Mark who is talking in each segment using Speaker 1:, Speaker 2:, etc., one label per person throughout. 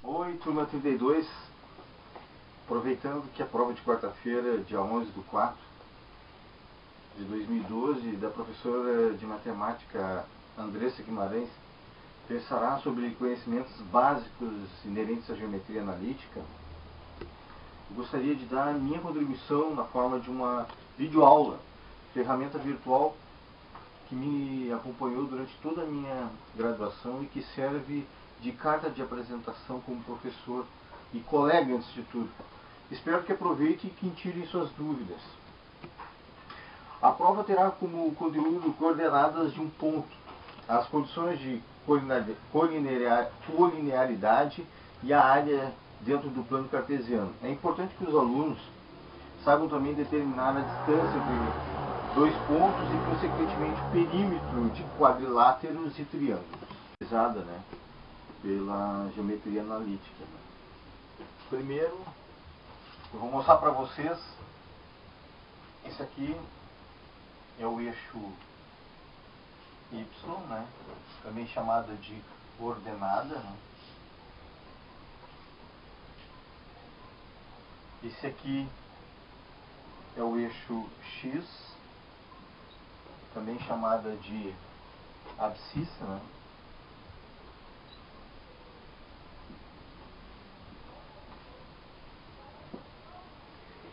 Speaker 1: Oi, turma 32. Aproveitando que a prova de quarta-feira, dia 11/4 de 2012, da professora de matemática Andressa Guimarães, versará sobre conhecimentos básicos inerentes à geometria analítica. Eu gostaria de dar a minha contribuição na forma de uma videoaula, ferramenta virtual que me acompanhou durante toda a minha graduação e que serve de carta de apresentação como professor e colega antes de tudo. Espero que aproveite e que tirem suas dúvidas. A prova terá como conteúdo coordenadas de um ponto, as condições de colinearidade e a área dentro do plano cartesiano. É importante que os alunos saibam também determinar a distância entre dois pontos e, consequentemente, o perímetro de quadriláteros e triângulos, utilizada, pela geometria analítica. Primeiro, eu vou mostrar para vocês, esse aqui é o eixo Y, também chamada de ordenada. Esse aqui é o eixo X, também chamada de abscissa.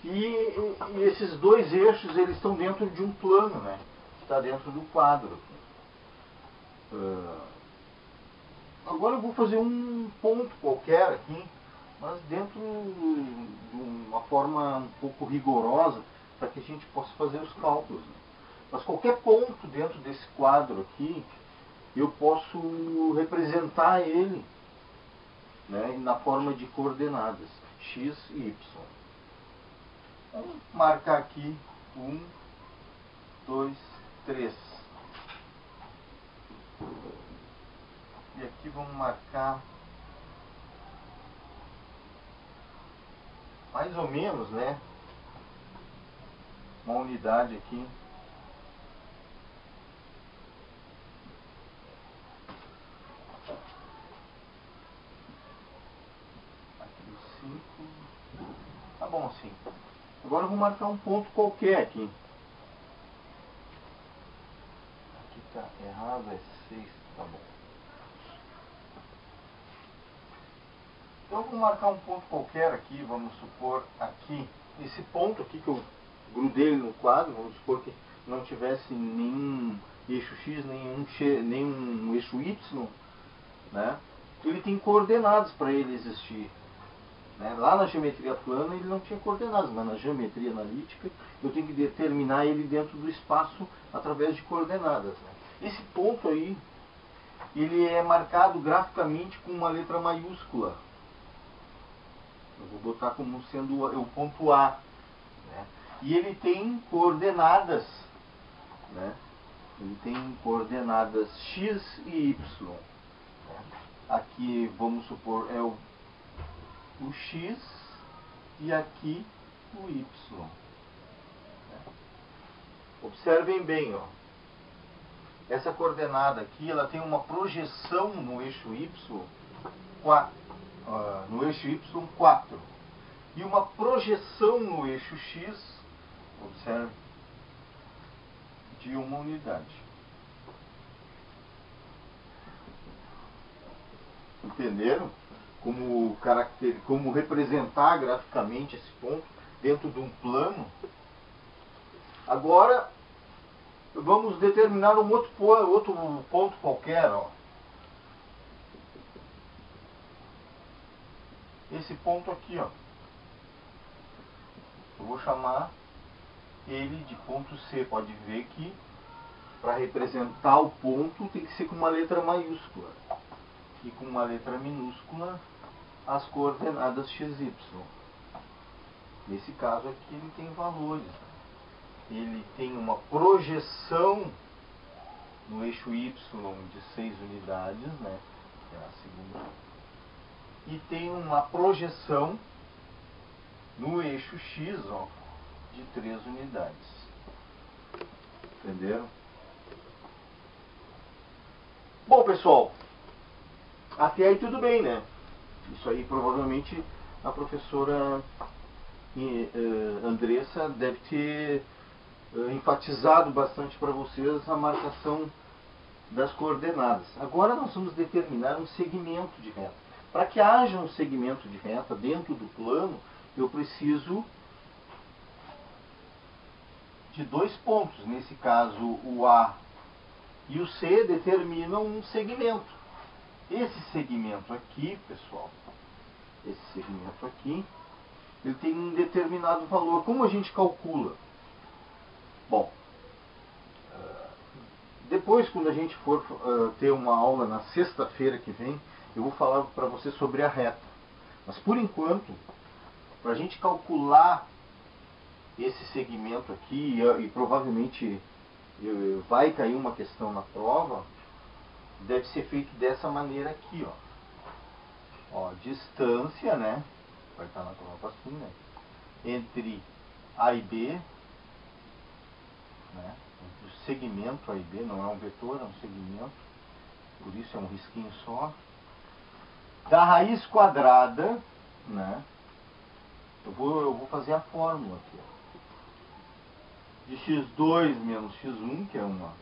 Speaker 1: E esses dois eixos, eles estão dentro de um plano, que está dentro do quadro. Agora eu vou fazer um ponto qualquer aqui, mas dentro de uma forma um pouco rigorosa, para que a gente possa fazer os cálculos. Mas qualquer ponto dentro desse quadro aqui, eu posso representar ele na forma de coordenadas, x e y. Vamos marcar aqui 1, 2, 3. E aqui vamos marcar mais ou menos, uma unidade aqui. Aqui o 5. Tá bom assim. Agora eu vou marcar um ponto qualquer aqui. Aqui está errado, é 6, tá bom. Então eu vou marcar um ponto qualquer aqui, vamos supor aqui, esse ponto aqui que eu grudei ele no quadro, vamos supor que não tivesse nenhum eixo X, nenhum eixo Y, ele tem coordenadas para ele existir. Lá na geometria plana ele não tinha coordenadas, mas na geometria analítica eu tenho que determinar ele dentro do espaço através de coordenadas. Esse ponto aí, ele é marcado graficamente com uma letra maiúscula. Eu vou botar como sendo o ponto A. E ele tem coordenadas. Ele tem coordenadas X e Y. Aqui, vamos supor, é o X e aqui o Y. Observem bem, essa coordenada aqui, ela tem uma projeção no eixo Y 4 e uma projeção no eixo X, observe, de uma unidade. Entenderam? Como representar graficamente esse ponto dentro de um plano. Agora vamos determinar um outro ponto qualquer. Esse ponto aqui, eu vou chamar ele de ponto C. Pode ver que para representar o ponto tem que ser com uma letra maiúscula e com uma letra minúscula as coordenadas x, y. Nesse caso aqui ele tem valores. Ele tem uma projeção no eixo y de 6 unidades, que é a segunda. E tem uma projeção no eixo x, de 3 unidades. Entenderam? Bom, pessoal, até aí tudo bem, Isso aí provavelmente a professora Andressa deve ter enfatizado bastante para vocês a marcação das coordenadas. Agora nós vamos determinar um segmento de reta. Para que haja um segmento de reta dentro do plano, eu preciso de dois pontos. Nesse caso, o A e o C determinam um segmento. Esse segmento aqui, pessoal, esse segmento aqui, ele tem um determinado valor. Como a gente calcula? Bom, depois, quando a gente for ter uma aula na sexta-feira que vem, eu vou falar para você sobre a reta. Mas por enquanto, para a gente calcular esse segmento aqui, e provavelmente vai cair uma questão na prova, deve ser feito dessa maneira aqui, ó. Distância, né? Vai estar na prova assim, né? Entre A e B, né? O segmento A e B, não é um vetor, é um segmento, por isso é um risquinho só. Da raiz quadrada, né? Eu vou fazer a fórmula aqui, ó. De x2 menos x1, que é uma...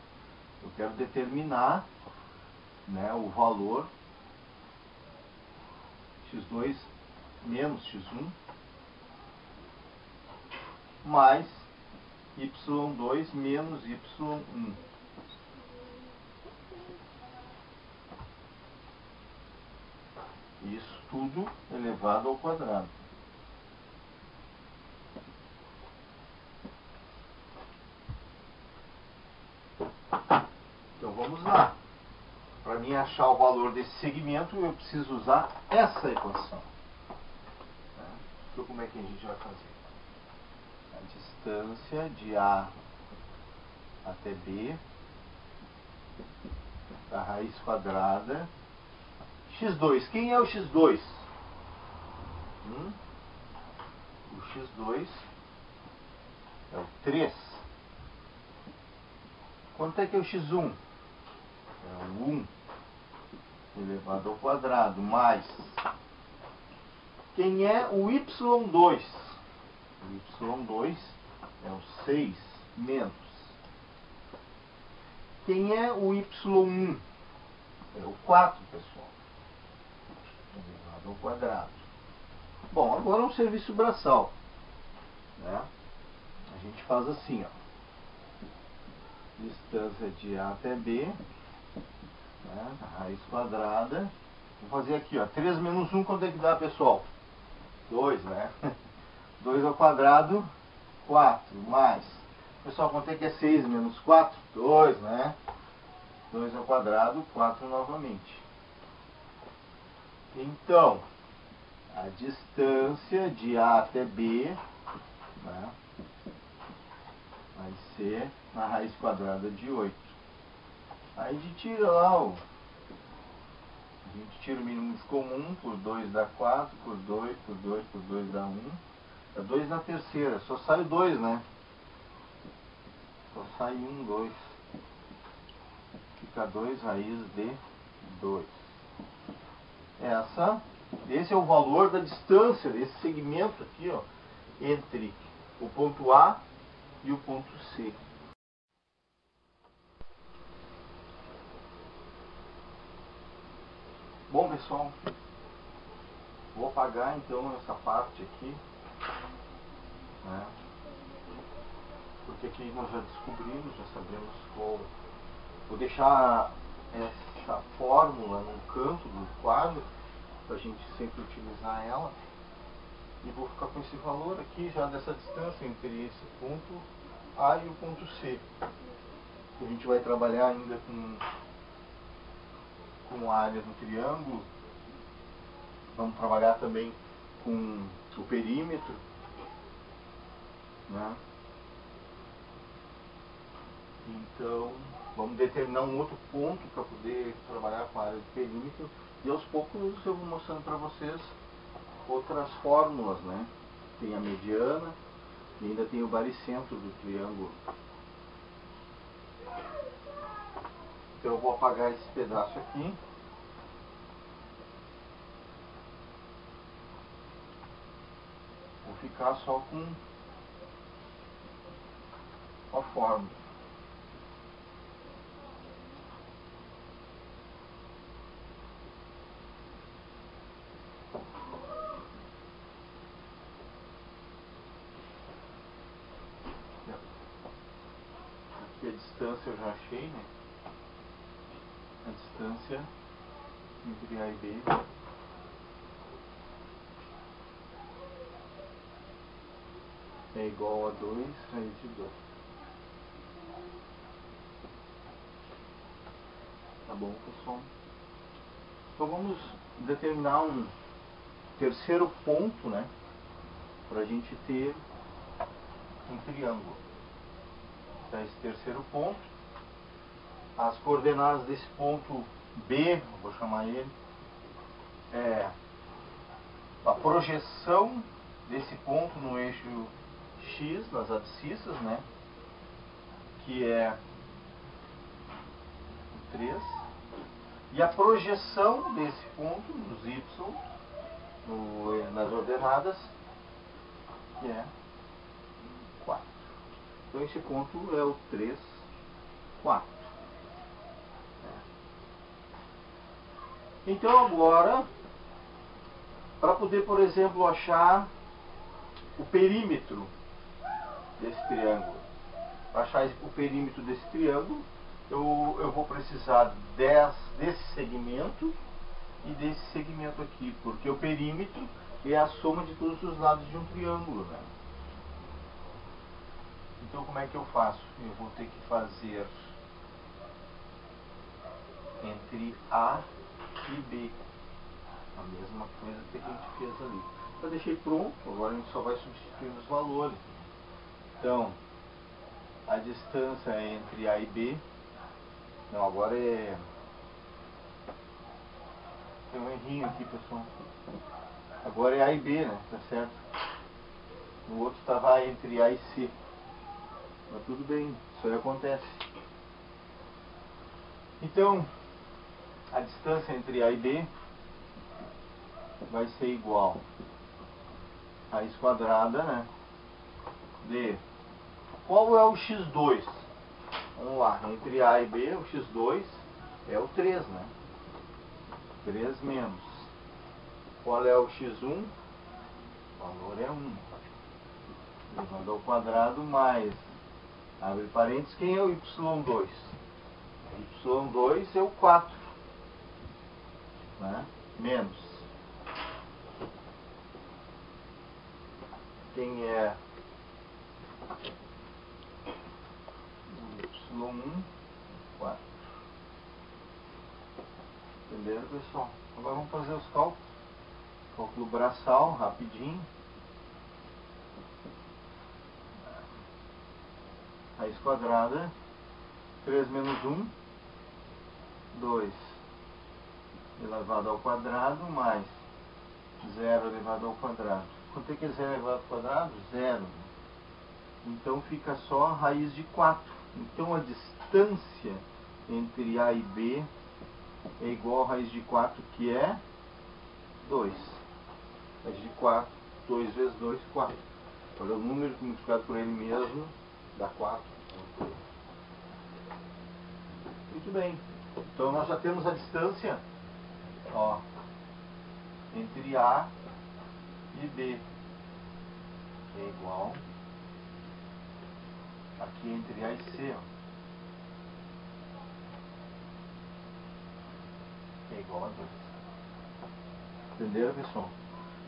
Speaker 1: Eu quero determinar, né, o valor x2 menos x1 mais y2 menos y1. Isso tudo elevado ao quadrado. Então vamos lá. Para mim achar o valor desse segmento, eu preciso usar essa equação. Então como é que a gente vai fazer? A distância de A até B, da raiz quadrada, x2. Quem é o x2? O x2 é o 3. Quanto é que é o x1? É o 1 elevado ao quadrado, mais... Quem é o y2? O y2 é o 6 menos. Quem é o y1? É o 4, pessoal. Elevado ao quadrado. Bom, agora é um serviço braçal, né? A gente faz assim, ó. Distância de A até B, né? Raiz quadrada. Vou fazer aqui, ó. 3 menos 1, quanto é que dá, pessoal? 2, né? 2 ao quadrado, 4, mais. Pessoal, quanto é que é 6 menos 4? 2, né? 2 ao quadrado, 4 novamente. Então, a distância de A até B, né, vai ser a raiz quadrada de 8. Aí a gente tira lá a gente tira o mínimo comum, por 2 dá 4, por 2 dá 1. Dá 2 na terceira, só sai o 2, né? Só sai 1, 2. Fica 2 raiz de 2. Esse é o valor da distância desse segmento aqui, ó, entre o ponto A e o ponto C. Bom, pessoal, vou apagar então essa parte aqui, né? Porque aqui nós já descobrimos, já sabemos qual. Vou deixar essa fórmula no canto do quadro, para a gente sempre utilizar ela. E vou ficar com esse valor aqui já dessa distância entre esse ponto A e o ponto C. A gente vai trabalhar ainda com áreas no triângulo. Vamos trabalhar também com o perímetro, né? Então, vamos determinar um outro ponto para poder trabalhar com a área de perímetro. E aos poucos eu vou mostrando para vocês outras fórmulas, né? Tem a mediana e ainda tem o baricentro do triângulo. Então eu vou apagar esse pedaço aqui. ficar só com a fórmula. Aqui a distância eu já achei, né? A distância entre A e B é igual a 2 raiz de 2. Tá bom, pessoal? Então vamos determinar um terceiro ponto, né? Para a gente ter um triângulo. Então, esse terceiro ponto, as coordenadas desse ponto B, eu vou chamar ele, é a projeção desse ponto no eixo X, nas abscissas, né? Que é 3. E a projeção desse ponto nos Y, nas ordenadas, que é 4. Então esse ponto é o 3, 4. Então agora, para poder, por exemplo, achar o perímetro desse triângulo, para achar o perímetro desse triângulo, eu vou precisar desse segmento e desse segmento aqui, porque o perímetro é a soma de todos os lados de um triângulo, né? Então como é que eu faço? Eu vou ter que fazer entre A e B a mesma coisa que a gente fez ali. Eu deixei pronto, agora a gente só vai substituir os valores. Então, a distância entre A e B, não, agora é... Tem um errinho aqui, pessoal. Agora é A e B, né? Tá certo? No outro estava entre A e C. Mas tudo bem, isso aí acontece. Então, a distância entre A e B vai ser igual a raiz quadrada, né? De... Qual é o x2? Vamos lá, entre A e B, o x2 é o 3, né? 3 menos. Qual é o x1? O valor é 1. Elevado ao quadrado mais, abre parênteses, quem é o y2? Y2 é o 4, né? Menos. Quem é o y1? 4. Entenderam, pessoal? Agora vamos fazer os cálculos. Cálculo braçal, rapidinho. Raiz quadrada, 3 menos 1, 2 elevado ao quadrado, mais 0 elevado ao quadrado. Quanto é que é 0 elevado ao quadrado? 0. Então fica só a raiz de 4. Então a distância entre A e B é igual a raiz de 4, que é 2. Raiz de 4, 2 vezes 2, 4. Olha o número multiplicado por ele mesmo, dá 4. Muito bem. Então nós já temos a distância, ó, entre A e B. É igual aqui entre A e C, ó. É igual a 2. Entenderam, pessoal?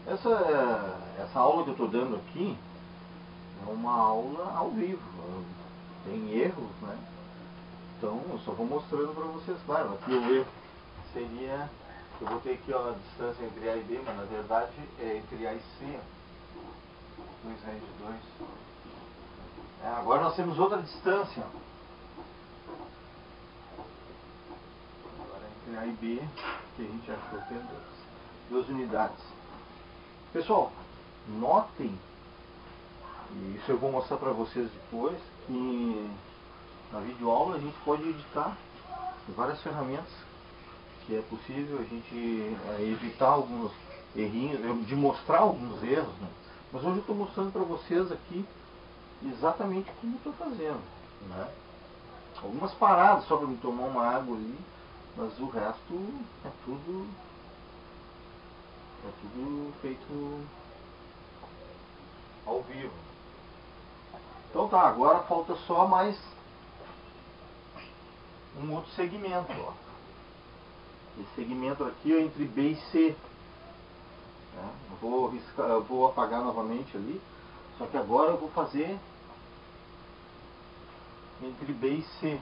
Speaker 1: Essa aula que eu estou dando aqui é uma aula ao vivo. Tem erros, né? Então eu só vou mostrando para vocês. Claro, aqui o erro seria... Eu botei aqui, ó, a distância entre A e B, mas na verdade é entre A e C. 2 raiz de 2. Agora nós temos outra distância. Agora entre A e B, que a gente achou que é 2 unidades. Pessoal, notem, e isso eu vou mostrar para vocês depois, que na videoaula a gente pode editar várias ferramentas, que é possível a gente evitar alguns errinhos, de mostrar alguns erros, né? Mas hoje eu estou mostrando para vocês aqui exatamente como estou fazendo, né? Algumas paradas só para me tomar uma água ali, mas o resto é tudo feito ao vivo. Então tá, agora falta só mais um outro segmento, ó. Esse segmento aqui é entre B e C. Eu vou apagar novamente ali, só que agora eu vou fazer entre B e C,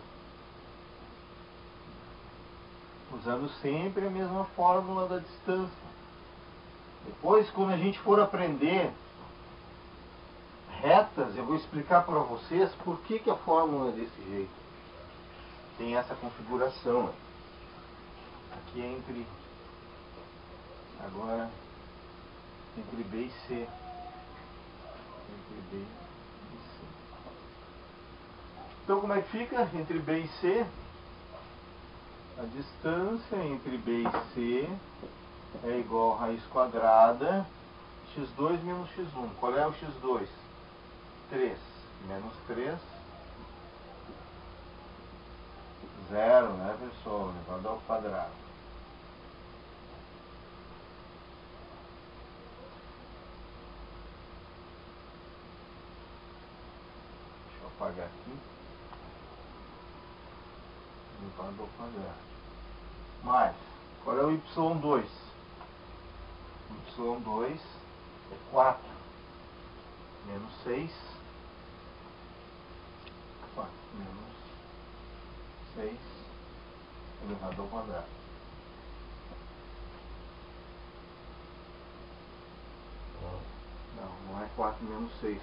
Speaker 1: usando sempre a mesma fórmula da distância. Depois, quando a gente for aprender retas, eu vou explicar para vocês por que a fórmula é desse jeito. Tem essa configuração. Aqui é agora entre B e C. Entre B e C. Então como é que fica? Entre B e C, a distância entre B e C é igual a raiz quadrada x2 menos x1. Qual é o x2? 3. Menos 3. 0, né, pessoal? Elevado ao quadrado. Deixa eu apagar aqui. Elevado ao quadrado. Mais, qual é o y2? O y2 é 4. Menos 6. 4 menos 6 elevado ao quadrado. Não é 4 menos 6.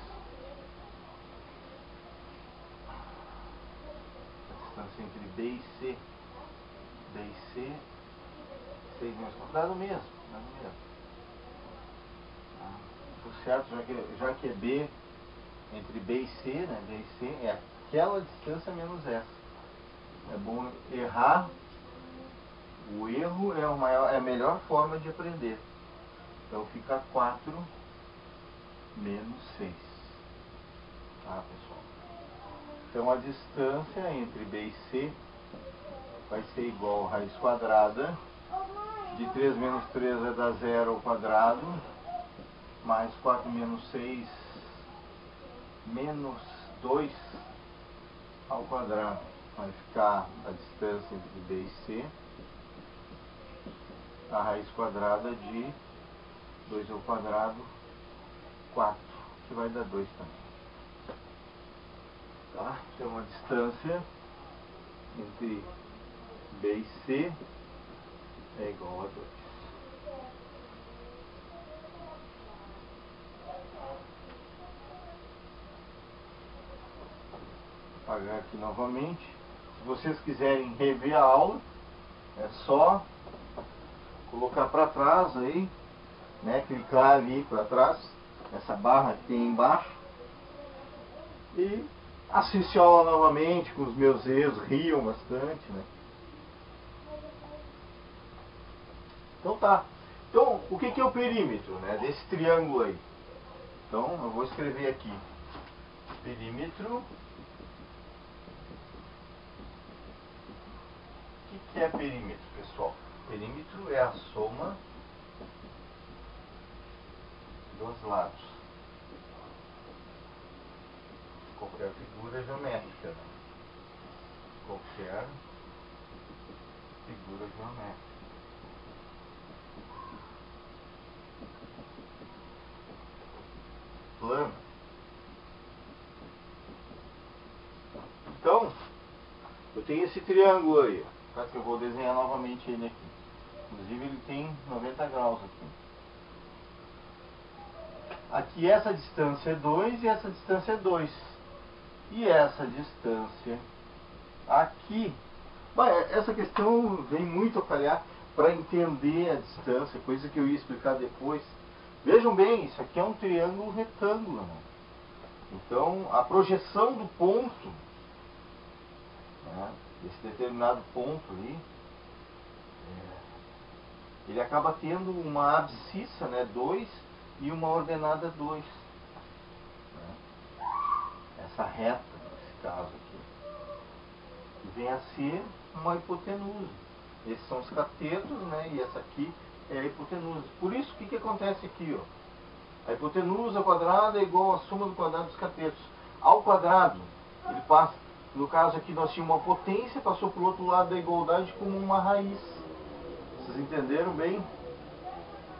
Speaker 1: A distância entre B e C. B e C, 6 menos quadrado mesmo. Por certo, já que é B, entre B e C, né? B e C é aquela distância menos essa. É bom errar. O erro é a melhor forma de aprender. Então fica 4 menos 6. Tá, pessoal? Então a distância entre B e C vai ser igual a raiz quadrada de 3 menos 3 vai dar 0 ao quadrado, mais 4 menos 6 menos 2 ao quadrado. Vai ficar a distância entre B e C, a raiz quadrada de 2 ao quadrado, 4, que vai dar 2 também. Tá? Então a distância entre B e C é igual a 2. Vou apagar aqui novamente. Se vocês quiserem rever a aula, é só colocar para trás aí, né? Clicar ali para trás, essa barra que tem embaixo, e assistir a aula novamente com os meus erros, riam bastante, né? Então tá. Então, o que é o perímetro, né, desse triângulo aí? Então, eu vou escrever aqui. Perímetro. O que é perímetro, pessoal? Perímetro é a soma dos lados. Qualquer figura geométrica, né? Qualquer figura geométrica. Plano. Então, eu tenho esse triângulo aí, tá? Que eu vou desenhar novamente ele aqui. Inclusive ele tem 90 graus aqui. Aqui essa distância é 2 e essa distância é 2. E essa distância aqui... essa questão vem muito a calhar para entender a distância, coisa que eu ia explicar depois. Vejam bem, isso aqui é um triângulo retângulo, né? Então, a projeção do ponto, né, esse determinado ponto ali, ele acaba tendo uma abscissa, né, 2, e uma ordenada 2. essa reta, nesse caso aqui, vem a ser uma hipotenusa. Esses são os catetos, né? E essa aqui é a hipotenusa. Por isso, o que acontece aqui? Ó? A hipotenusa quadrada é igual à soma do quadrado dos catetos. Ao quadrado, ele passa, no caso aqui nós tínhamos uma potência, passou para o outro lado da igualdade como uma raiz. Vocês entenderam bem?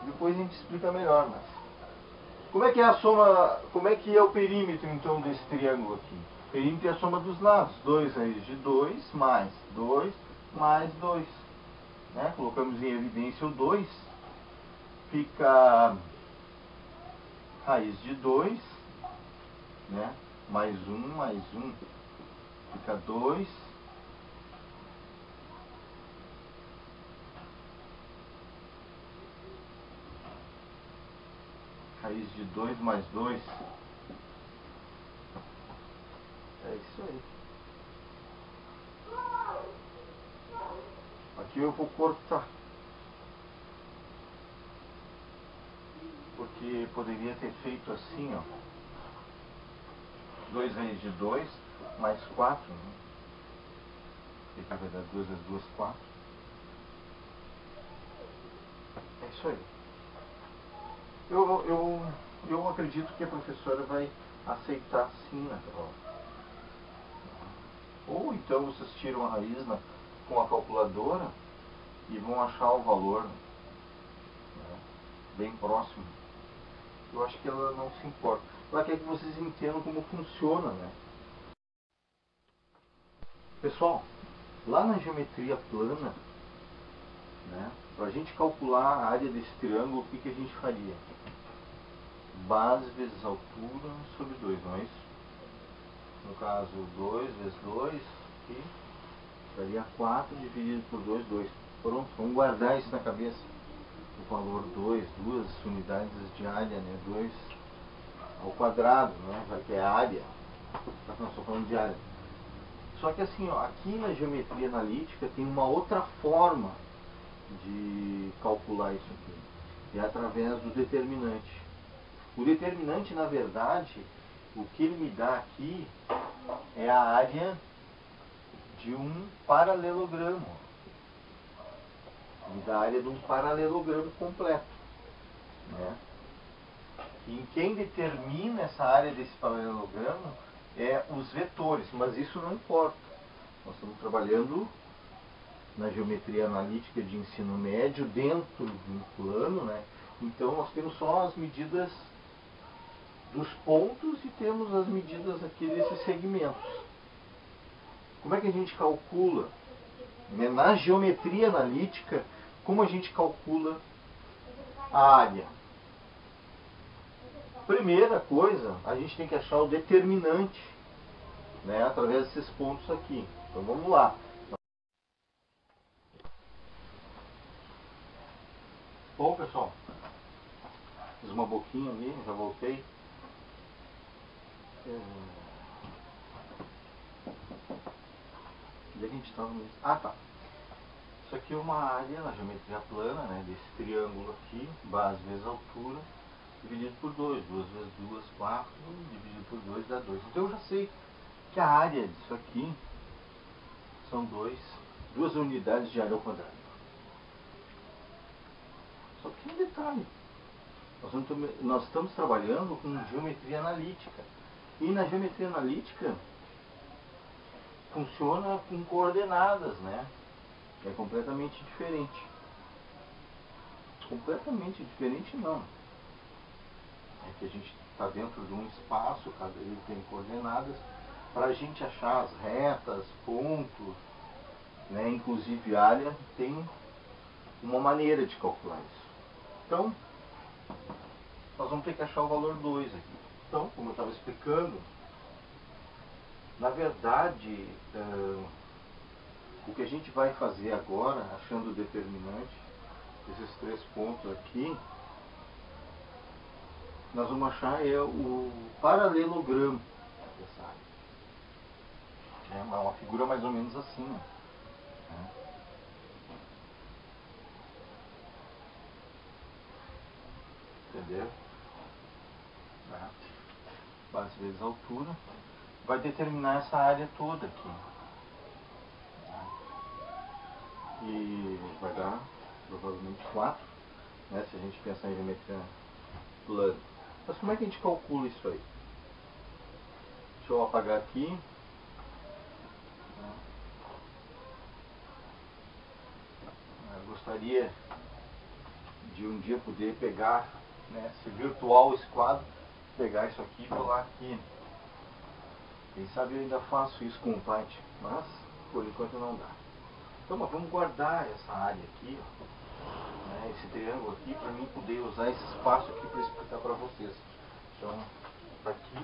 Speaker 1: Depois a gente explica melhor, mas... Como é que é a soma, como é que é o perímetro então desse triângulo aqui? O perímetro é a soma dos lados, 2 raiz de 2 mais 2 mais 2. Né? Colocamos em evidência o 2, fica raiz de 2, né? Mais 1, fica 2. Raiz de 2 mais 2. É isso aí. Aqui eu vou cortar. Porque poderia ter feito assim, ó. 2 raiz de 2 mais 4. Né? Aqui vai dar 2 vezes 2, 4. É isso aí. Eu acredito que a professora vai aceitar sim na prova. Ou então vocês tiram a raiz com a calculadora e vão achar o valor, né, bem próximo. Eu acho que ela não se importa. Ela quer que vocês entendam como funciona, né? Pessoal, lá na geometria plana, né, para a gente calcular a área desse triângulo, o que a gente faria? Base vezes altura sobre 2, não é isso? No caso, 2 vezes 2, aqui, daria 4 dividido por 2, 2. Pronto, vamos guardar isso na cabeça. O valor 2, 2 unidades de área, né? 2 ao quadrado, né? Já que é área. Nós estamos falando de área. Só que assim, ó, aqui na geometria analítica tem uma outra forma de calcular isso aqui. É através do determinante. O determinante, na verdade, o que ele me dá aqui é a área de um paralelogramo. Me dá a área de um paralelogramo completo. Né? E quem determina essa área desse paralelogramo é os vetores, mas isso não importa. Nós estamos trabalhando na geometria analítica de ensino médio dentro de um plano, né? Então nós temos só as medidas dos pontos e temos as medidas aqui desses segmentos. Como é que a gente calcula? Na geometria analítica, como a gente calcula a área? Primeira coisa, a gente tem que achar o determinante, né, através desses pontos aqui. Então vamos lá. Bom, pessoal, fiz uma boquinha ali, já voltei. Onde é que a gente estava mesmo? Ah, tá. Isso aqui é uma área na geometria plana, né, desse triângulo aqui, base vezes altura, dividido por 2. 2 vezes 2, 4, dividido por 2 dá 2. Então eu já sei que a área disso aqui são 2 unidades de área ao quadrado. Só que tem um detalhe. Nós estamos trabalhando com geometria analítica. E na geometria analítica funciona com coordenadas, né? É completamente diferente. Completamente diferente não. É que a gente está dentro de um espaço, cada ele tem coordenadas, para a gente achar as retas, pontos, né? Inclusive área, tem uma maneira de calcular isso. Então, nós vamos ter que achar o valor 2 aqui. Então, como eu estava explicando, na verdade, o que a gente vai fazer agora, achando o determinante, esses 3 pontos aqui, nós vamos achar o paralelogramo dessa área. É uma figura mais ou menos assim. Né? Entendeu? Base vezes altura, vai determinar essa área toda aqui. E vai dar provavelmente 4, né, se a gente pensar em geometria plana. Mas como é que a gente calcula isso aí? Deixa eu apagar aqui. Eu gostaria de um dia poder pegar, né, se virtual esse quadro, pegar isso aqui e colar aqui. Quem sabe eu ainda faço isso com o Paint, mas por enquanto não dá. Então, mas vamos guardar essa área aqui, ó, né, esse triângulo aqui, para mim poder usar esse espaço aqui para explicar para vocês. Então, tá aqui.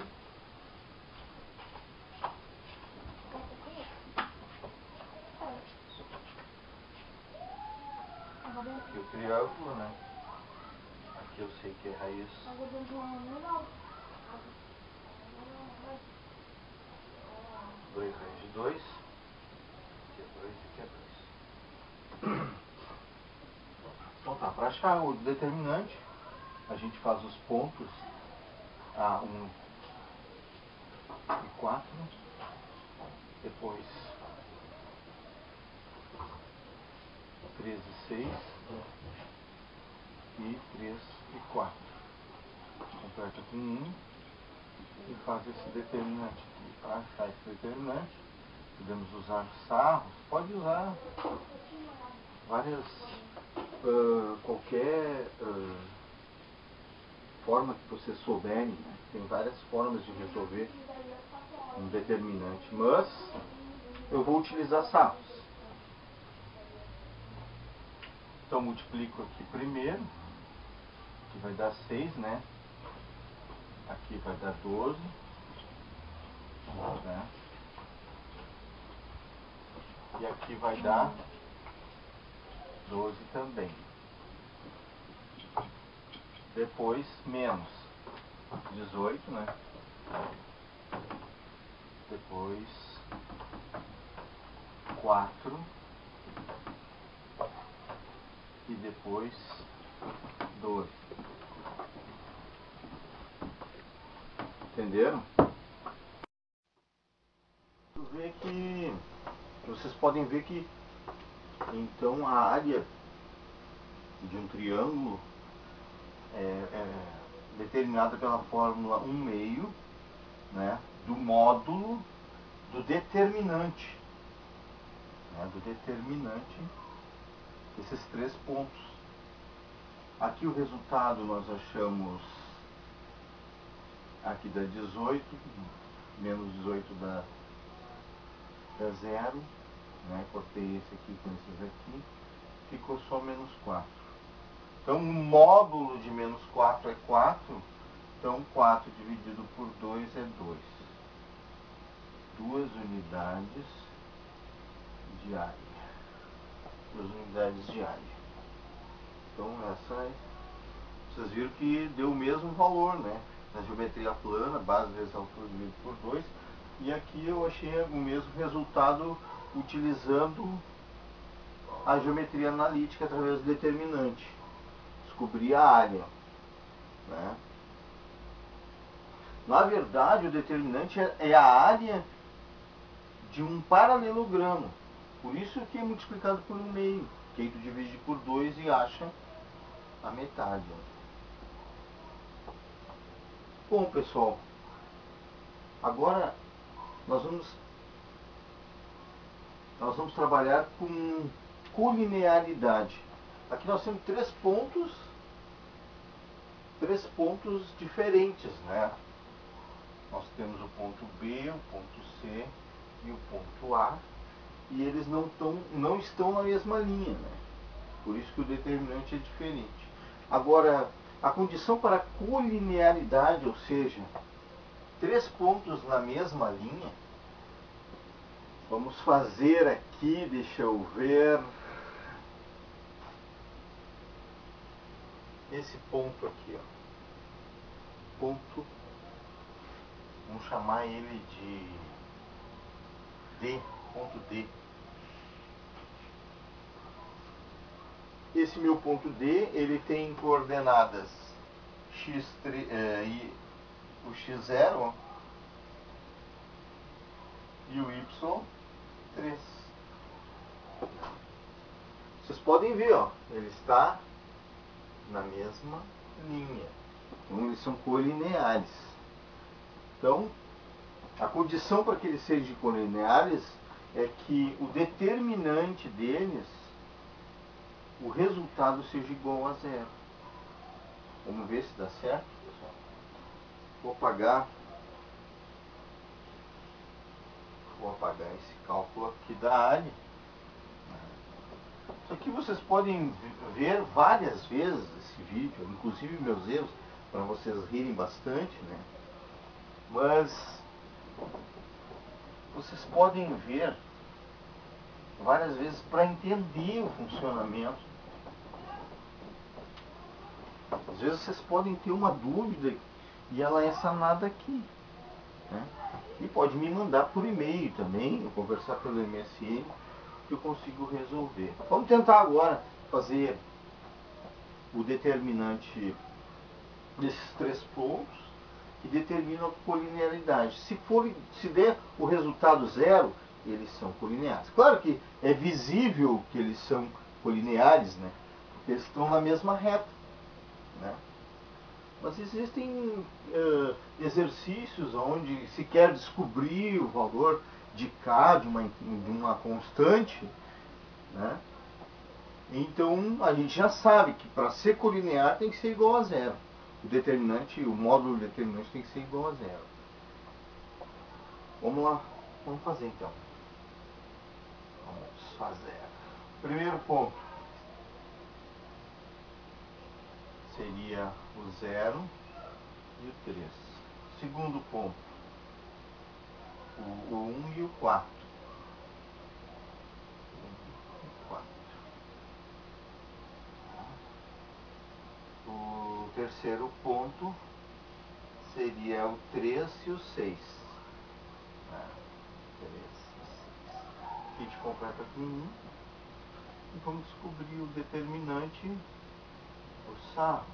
Speaker 1: Aqui o triângulo, né? Aqui eu sei que é raiz. 2 raiz de 2. Aqui é 2 e aqui é 2. Então tá, para achar o determinante, a gente faz os pontos A1 e 4, depois 3 e 6 e 3 e 4. Completa com 1 e faz esse determinante aqui. Para achar esse determinante, podemos usar sarros, pode usar várias, qualquer forma que vocês souberem, né? Tem várias formas de resolver um determinante, mas eu vou utilizar sarros. Então multiplico aqui primeiro, que vai dar 6, né? Aqui vai dar 12, né? E aqui vai dar 12 também. Depois menos 18, né? Depois 4 e depois 12. Entenderam? Vocês podem ver que então a área de um triângulo é determinada pela fórmula 1/2, né, do módulo do determinante, né, desses 3 pontos. Aqui o resultado nós achamos, aqui dá 18, menos 18 dá 0, né? Cortei esse aqui com esses aqui, ficou só menos 4. Então o módulo de menos 4 é 4, então 4 dividido por 2 é 2. 2 unidades de área. 2 unidades de área. Então essa é... Vocês viram que deu o mesmo valor, né? Na geometria plana, base vezes altura dividido por 2. E aqui eu achei o mesmo resultado utilizando a geometria analítica através do determinante. Descobri a área, né? Na verdade, o determinante é a área de um paralelogramo. Por isso que é multiplicado por 1/2. Que aí tu divide por 2 e acha a metade. Bom, pessoal, agora nós vamos trabalhar com colinearidade. Aqui nós temos 3 pontos diferentes, né? Nós temos o ponto B, o ponto C e o ponto A, e eles não estão na mesma linha, né? Por isso que o determinante é diferente. Agora, a condição para colinearidade, ou seja, 3 pontos na mesma linha, vamos fazer aqui, deixa eu ver, esse ponto aqui, ó. Ponto, vamos chamar ele de D, ponto D. Esse meu ponto D, ele tem coordenadas x3 e o x0, e o Y 3. Vocês podem ver, ó, ele está na mesma linha. Então eles são colineares. Então, a condição para que eles sejam colineares é que o determinante deles, o resultado seja igual a zero. Vamos ver se dá certo, pessoal. Vou apagar esse cálculo aqui da área. Isso aqui vocês podem ver várias vezes esse vídeo, inclusive meus erros, para vocês rirem bastante, né? Mas vocês podem ver várias vezes para entender o funcionamento. Às vezes vocês podem ter uma dúvida e ela é sanada aqui, né? E pode me mandar por e-mail também, eu conversar pelo MSN, que eu consigo resolver. Vamos tentar agora fazer o determinante desses 3 pontos que determinam a colinearidade. Se der o resultado zero, eles são colineares. Claro que é visível que eles são colineares, né? Porque eles estão na mesma reta, né? Mas existem exercícios onde se quer descobrir o valor de K de uma constante, né? Então a gente já sabe que para ser colinear tem que ser igual a zero. O módulo determinante tem que ser igual a zero. Vamos lá, vamos fazer então. Vamos fazer. Primeiro ponto seria o 0 e o 3. Segundo ponto, o 1 e o 4. O terceiro ponto seria o 3 e o 6. 3 e 6. A gente completa com 1 e vamos descobrir o determinante dos sarros.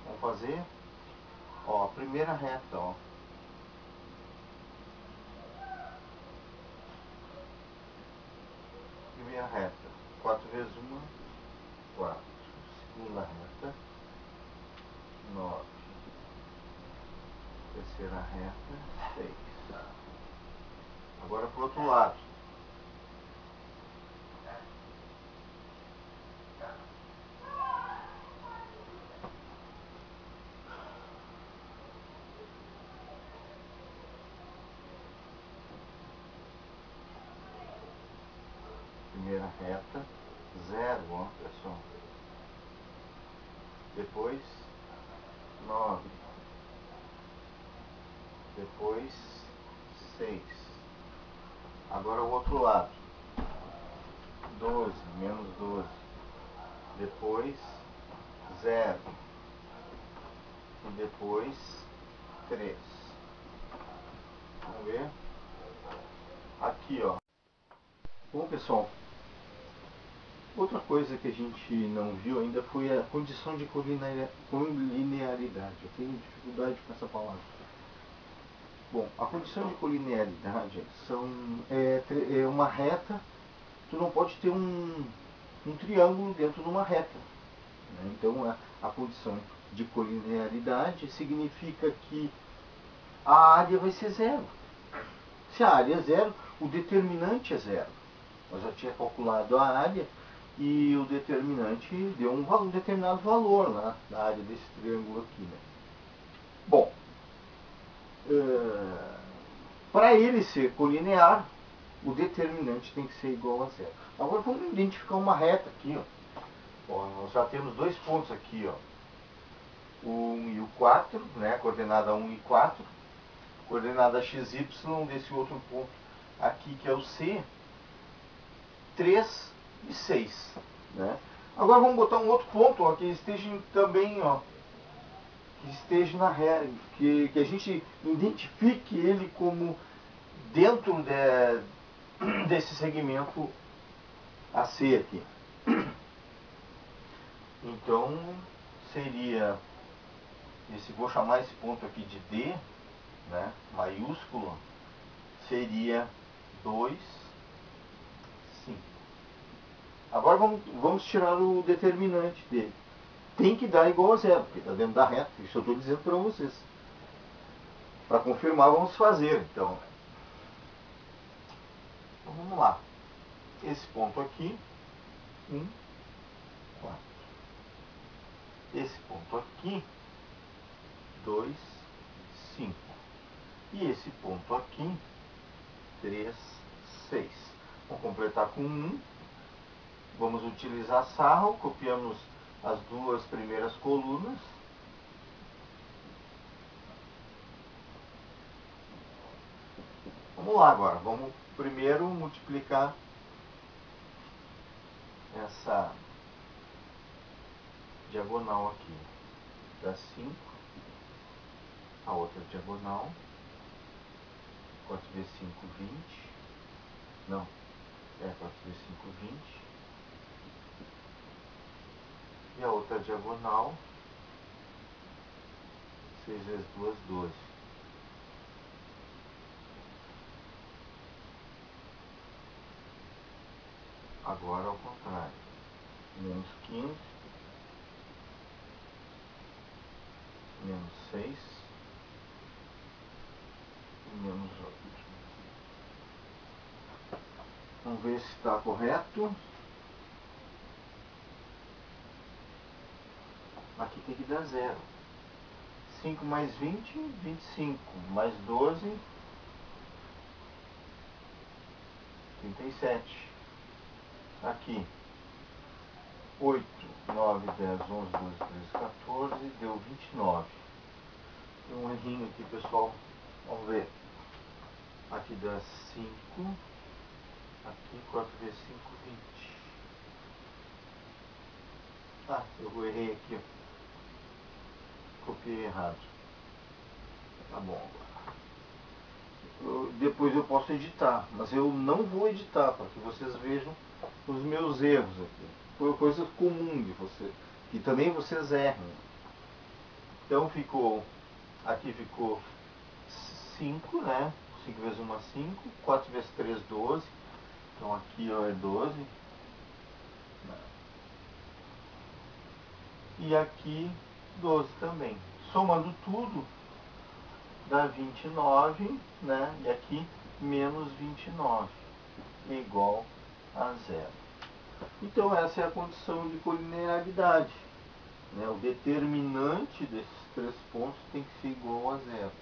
Speaker 1: Vamos fazer, ó, a primeira reta, ó. Primeira reta, 4 vezes 1, 4. Segunda reta, 9. Terceira reta, 6. Agora para o outro lado. Primeira reta, 0, ó, pessoal. Depois, 9. Depois, 6. Agora o outro lado. 12, menos 12. Depois, 0. E depois, 3. Vamos ver? Aqui, ó. Bom, pessoal, outra coisa que a gente não viu ainda foi a condição de colinearidade. Eu tenho dificuldade com essa palavra. Bom, a condição de colinearidade é uma reta. Tu não pode ter um triângulo dentro de uma reta, né? Então a condição de colinearidade significa que a área vai ser zero. Se a área é zero, o determinante é zero. Eu já tinha calculado a área e o determinante deu um determinado valor lá na área desse triângulo aqui, né? Bom, para ele ser colinear, o determinante tem que ser igual a zero. Agora vamos identificar uma reta aqui, ó. Nós já temos 2 pontos aqui, ó. O 1 e o 4, né? Coordenada 1 e 4. Coordenada XY desse outro ponto aqui, que é o C, 3 e 6, né? Agora vamos botar um outro ponto, ó, que esteja também, ó, que esteja na reta, que a gente identifique ele como dentro desse segmento AC aqui. Então seria vou chamar esse ponto aqui de D, né, maiúsculo, seria 2, 5. Agora vamos tirar o determinante dele. Tem que dar igual a zero, porque está dentro da reta. Isso eu estou dizendo para vocês. Para confirmar, vamos fazer. Então, vamos lá. Esse ponto aqui, 1, 4. Esse ponto aqui, 2, 5. E esse ponto aqui, 3, 6. Vamos completar com 1. Vamos utilizar sarro. Copiamos as duas primeiras colunas. Vamos lá agora. Vamos primeiro multiplicar essa diagonal aqui. Dá 5. A outra diagonal. 4 vezes 5, 20. Não. 4 vezes 5, 20. E a outra diagonal. 6 vezes 2, 12. Agora ao contrário. Menos 15. Menos 6. E menos 8. Vamos ver se está correto. Aqui tem que dar 0. 5 mais 20, 25. Mais 12, 37. Aqui. 8, 9, 10, 11, 12, 13, 14. Deu 29. Tem um errinho aqui, pessoal. Vamos ver. Aqui dá 5. Aqui 4 vezes 5, 20. Ah, eu errei aqui. Copiei errado. Tá bom agora. Depois eu posso editar, mas eu não vou editar para que vocês vejam os meus erros aqui. Foi coisa comum de você, que também vocês erram. Então ficou, aqui ficou 5, né? 5 vezes 1 é 5, 4 vezes 3, 12. Então aqui ó, é 12. E aqui 12 também. Somando tudo, dá 29, né? E aqui menos 29, igual a 0. Então essa é a condição de colinearidade, né? O determinante desses três pontos tem que ser igual a 0.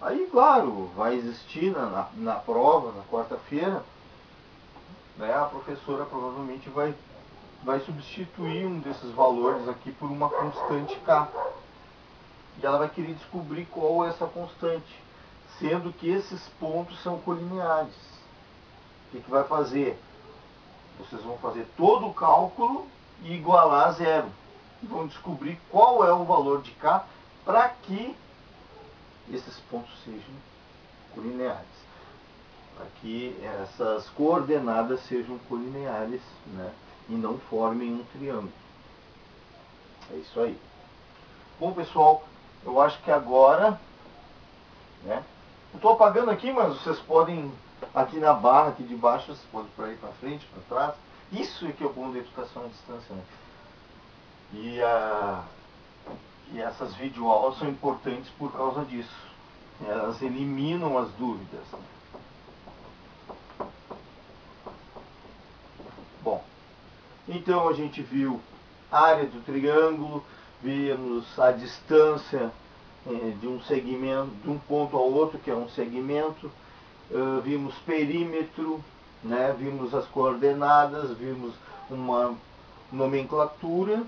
Speaker 1: Aí, claro, vai existir na prova, na quarta-feira, né? A professora provavelmente vai substituir um desses valores aqui por uma constante K. E ela vai querer descobrir qual é essa constante, sendo que esses pontos são colineares. O que vai fazer? Vocês vão fazer todo o cálculo e igualar a 0. E vão descobrir qual é o valor de K para que esses pontos sejam colineares. Para que essas coordenadas sejam colineares, né? E não formem um triângulo. É isso aí. Bom, pessoal, eu acho que agora, né? Eu estou apagando aqui, mas vocês podem, aqui na barra aqui de baixo, vocês podem para ir para frente, para trás. Isso é que é o bom da educação à distância, né? E essas videoaulas são importantes por causa disso. Elas eliminam as dúvidas. Bom, então a gente viu a área do triângulo, vimos a distância de um segmento, de um ponto ao outro, que é um segmento, vimos perímetro, né? Vimos as coordenadas, vimos uma nomenclatura,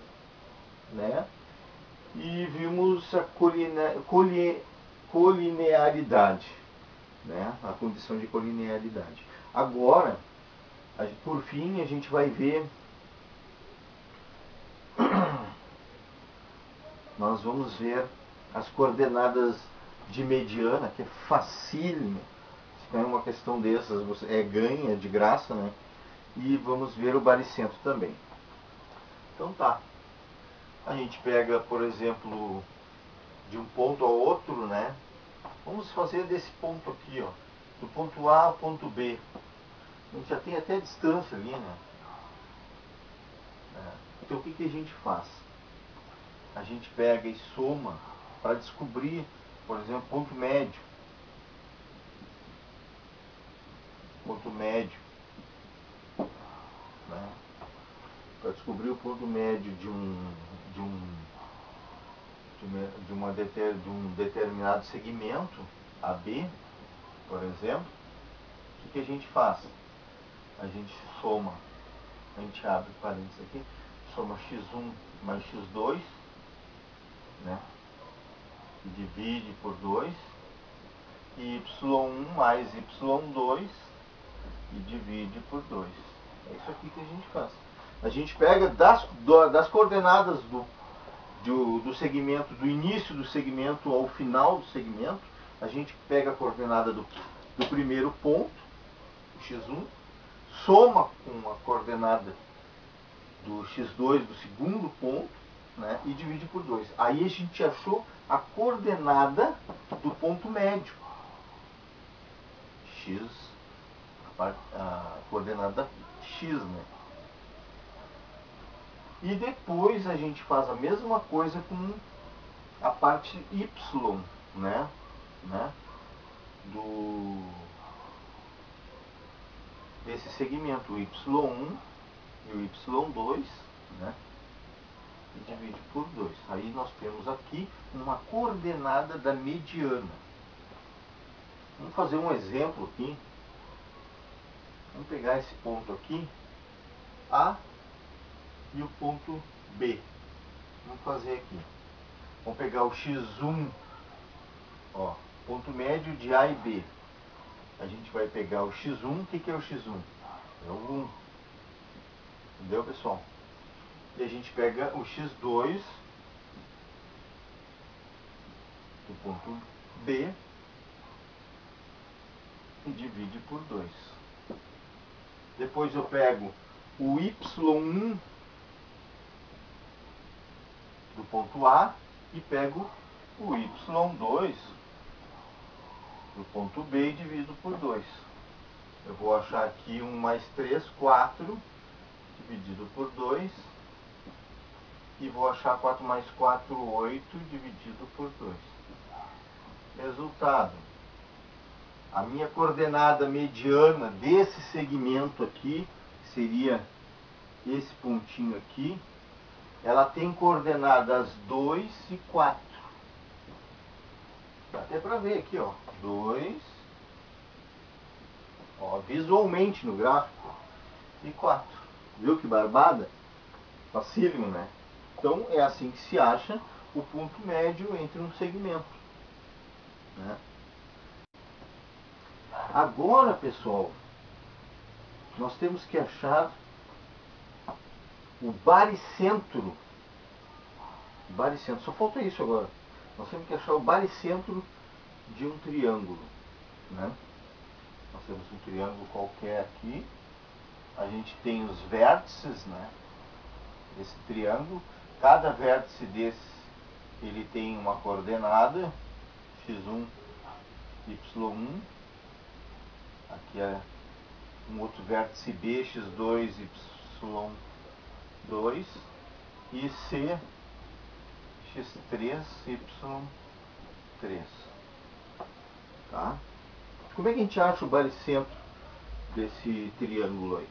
Speaker 1: né? E vimos a colinearidade, né? A condição de colinearidade. Agora, por fim, a gente vai ver, nós vamos ver as coordenadas de mediana, que é facílimo. Se tem uma questão dessas, você ganha de graça, né? E vamos ver o baricentro também. Então tá. A gente pega, por exemplo, de um ponto ao outro, né? Vamos fazer desse ponto aqui, ó, do ponto A ao ponto B. A gente já tem até distância ali, né? Então o que, que a gente faz? A gente pega e soma para descobrir, por exemplo, ponto médio. Ponto médio. Né? Para descobrir o ponto médio de um determinado segmento, AB, por exemplo, o que a gente faz? A gente soma, a gente abre parênteses aqui, soma x1 mais x2, né? E divide por 2, e y1 mais y2 e divide por 2. É isso aqui que a gente faz. A gente pega das coordenadas do segmento, do início do segmento ao final do segmento, a gente pega a coordenada do primeiro ponto, o x1, soma com a coordenada do x2 do segundo ponto, né, e divide por 2. Aí a gente achou a coordenada do ponto médio. X, a coordenada x, né? E depois a gente faz a mesma coisa com a parte y, né? Desse segmento, o y1 e o y2, né? E divide por 2. Aí nós temos aqui uma coordenada da mediana. Vamos fazer um exemplo aqui. Vamos pegar esse ponto aqui, A, e o ponto B. Vamos fazer aqui. Vamos pegar o x1, ó, ponto médio de A e B. A gente vai pegar o x1, o que é o x1? É o 1. Entendeu, pessoal? E a gente pega o x2 do ponto B e divide por 2. Depois eu pego o y1 do ponto A e pego o y2 do ponto B e divido por 2. Eu vou achar aqui 1 mais 3, 4, dividido por 2. E vou achar 4 mais 4, 8, dividido por 2. Resultado. A minha coordenada mediana desse segmento aqui, que seria esse pontinho aqui, ela tem coordenadas 2 e 4. Dá até para ver aqui, ó. 2, ó, visualmente no gráfico, e 4. Viu que barbada? Facílimo, né? Então é assim que se acha o ponto médio entre um segmento, né? Agora, pessoal, nós temos que achar o baricentro. Baricentro, só falta isso agora. Nós temos que achar o baricentro de um triângulo, né? Nós temos um triângulo qualquer aqui. A gente tem os vértices, né, desse triângulo. Cada vértice desse, ele tem uma coordenada, x1, y1. Aqui é um outro vértice B, x2, y2. E C, x3, y3. Tá? Como é que a gente acha o baricentro desse triângulo aí?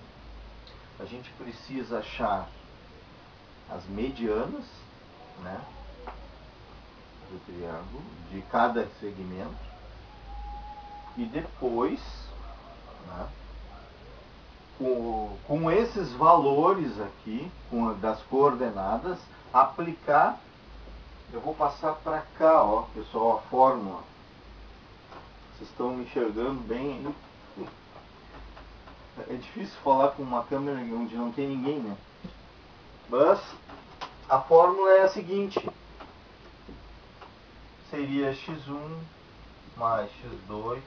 Speaker 1: A gente precisa achar as medianas, né, do triângulo, de cada segmento, e depois, né, com esses valores aqui, das coordenadas, aplicar. Eu vou passar para cá, ó, pessoal, a fórmula. Vocês estão me enxergando bem aí? É difícil falar com uma câmera onde não tem ninguém, né? Mas a fórmula é a seguinte: seria x1 mais x2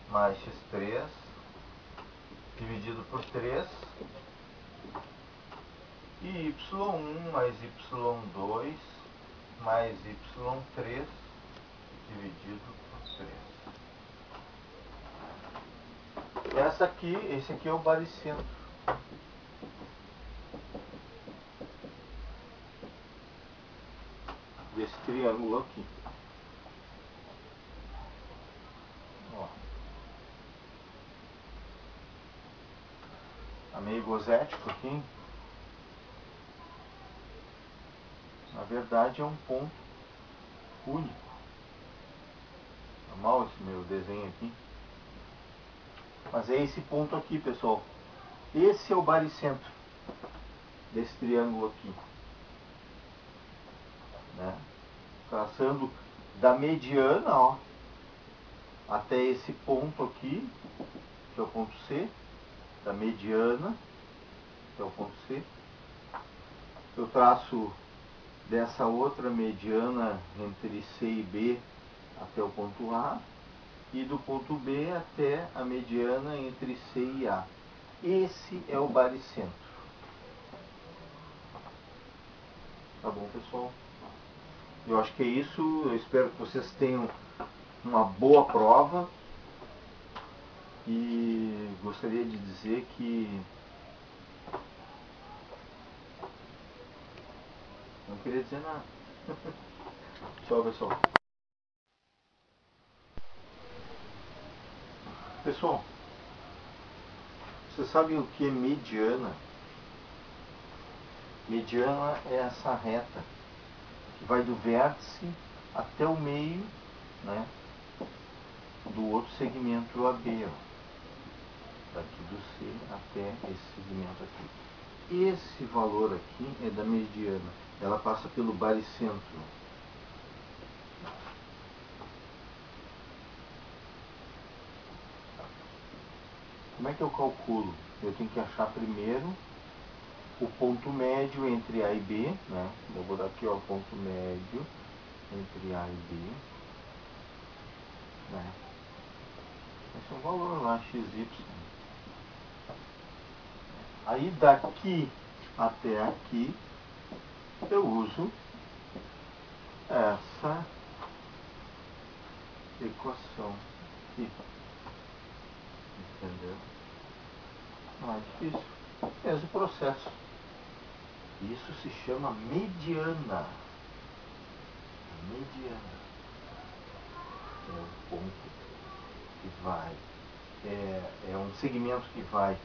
Speaker 1: mais x3 dividido por 3, e y1 mais y2 mais y3 dividido Esse aqui é o baricentro. Desse triângulo aqui. Ó. Tá meio gozético aqui. Na verdade é um ponto único. Normal esse meu desenho aqui. Mas é esse ponto aqui, pessoal. Esse é o baricentro desse triângulo aqui, né? Traçando da mediana, ó, até esse ponto aqui, que é o ponto C, da mediana, que é o ponto C. Eu traço dessa outra mediana entre C e B até o ponto A, e do ponto B até a mediana entre C e A. Esse é o baricentro. Tá bom, pessoal? Eu acho que é isso. Eu espero que vocês tenham uma boa prova. E gostaria de dizer que... não queria dizer nada. Tchau, pessoal. Pessoal, vocês sabem o que é mediana? Mediana é essa reta que vai do vértice até o meio, né, do outro segmento AB, ó. Daqui do C até esse segmento aqui. Esse valor aqui é da mediana. Ela passa pelo baricentro. Como é que eu calculo? Eu tenho que achar primeiro o ponto médio entre A e B, né? Eu vou dar aqui, ó, o ponto médio entre A e B, né? Esse é o valor lá, XY. Aí daqui até aqui eu uso essa equação aqui. Entendeu? Não é difícil. Mesmo processo. Isso se chama mediana. Mediana. É um ponto que vai... É um segmento que vai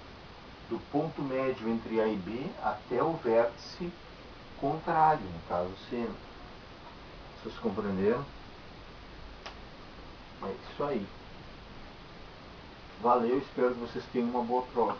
Speaker 1: do ponto médio entre A e B até o vértice contrário, no caso C. Vocês compreenderam? É isso aí. Valeu, espero que vocês tenham uma boa prova.